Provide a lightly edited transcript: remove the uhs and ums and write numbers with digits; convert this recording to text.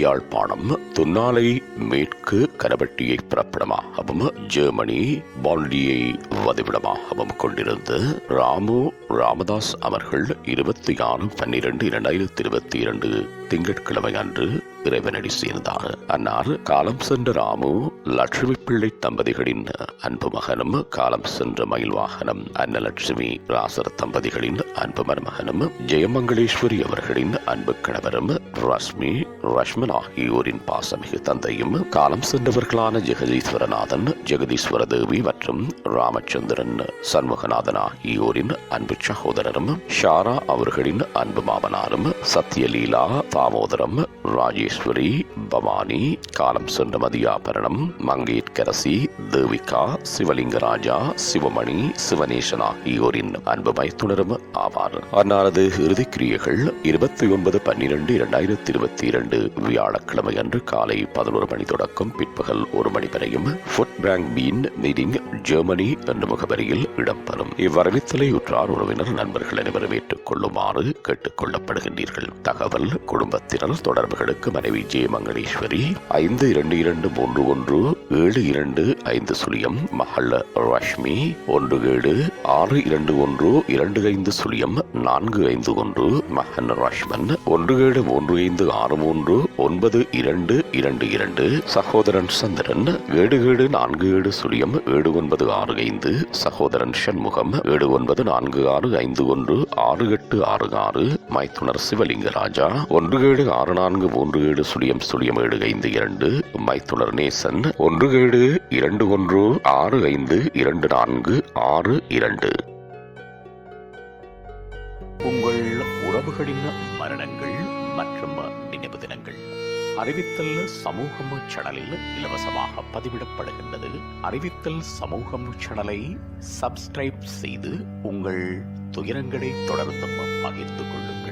யாழ்ப்பாணம் துன்னாலை மேற்கு கரவட்டியை பிறப்பிடமாகவும் ஜெர்மனி பால்டியை வதிவிடமாகவும் கொண்டிருந்த ராமு ராமதாஸ் அவர்கள் 26/12/2022 திங்கட்கிழமை அன்று இறைவனடி சேர்ந்தார். அன்னார் காலம் சென்ற ராமு லட்சுமி பிள்ளை தம்பதிகளின் அன்பு மகனும், காலம் சென்ற மயில் வாகனம் அன்னலட்சுமி ராசர் தம்பதிகளின் அன்பு மருமகனும், ஜெயமங்களேஸ்வரி அவர்களின் அன்பு கணவரும், ரஷ்மி ரஷ்மன் ஆகியோரின் பாசமிகு தந்தையும், காலம் சென்றவர்களான ஜெகதீஸ்வரநாதன், ஜெகதீஸ்வர தேவி மற்றும் ராமச்சந்திரன் சண்முகநாதன் ஆகியோரின் அன்பு சகோதரரும், ஷாரா அவர்களின் அன்பு மாமனாரும், சத்யலீலா, தாமோதரம், ராஜேஸ்வரி, பவானி, காலம் சென்ற மதியாபரணம், மங்கேட்கரசி, தேவிகா, சிவலிங்கராஜா, சிவமணி, சிவனேசன் ஆகியோரின் அன்பு மைத்துனரும் ஆவார். அன்னாரது இறுதிக்கிரியைகள் 29/12/2022 வியாழக்கிழமை அன்று காலை 11 மணி தொடக்கம் பிற்பகல் 1 மணி வரையும் ஃபுட் பிராங்க் பீன் நீடிங் ஜெர்மனி என்ற முகவரியில் இடம்பெறும். இவ்வரவித்தலை உற்றார் உறவினர் நண்பர்கள் அனைவரும் ஏற்றுக் கொள்ளுமாறு கேட்டுக் கொள்ளப்படுகின்றீர்கள். தகவல் குடும்பத்தினர் தொடர்புகளுக்கு மனைவி ஜெயமங்களேஸ்வரி 52311725 மகள் ரஷ்மி 17621250 மகன் ரஷ்மன் 1715639222 சகோதரன் சந்திரன் 77477965 சகோதரன் சண்முகம் 7946516866 மைத்துனர் சிவலிங்கராஜா 176437 மைத்துனர் நேசன் 1721652462. உங்கள் உறவுகளின் மரணங்கள் மற்றும் நினைவு தினங்கள் அறிவித்தல் சமூகம் சேனலில் இலவசமாக பதிவிடப்படுகின்றது. அறிவித்தல் சமூகம் சேனலை சப்ஸ்கிரைப் செய்து உங்கள் துயரங்களை தொடர்ந்து பகிர்ந்து கொள்ளுங்கள்.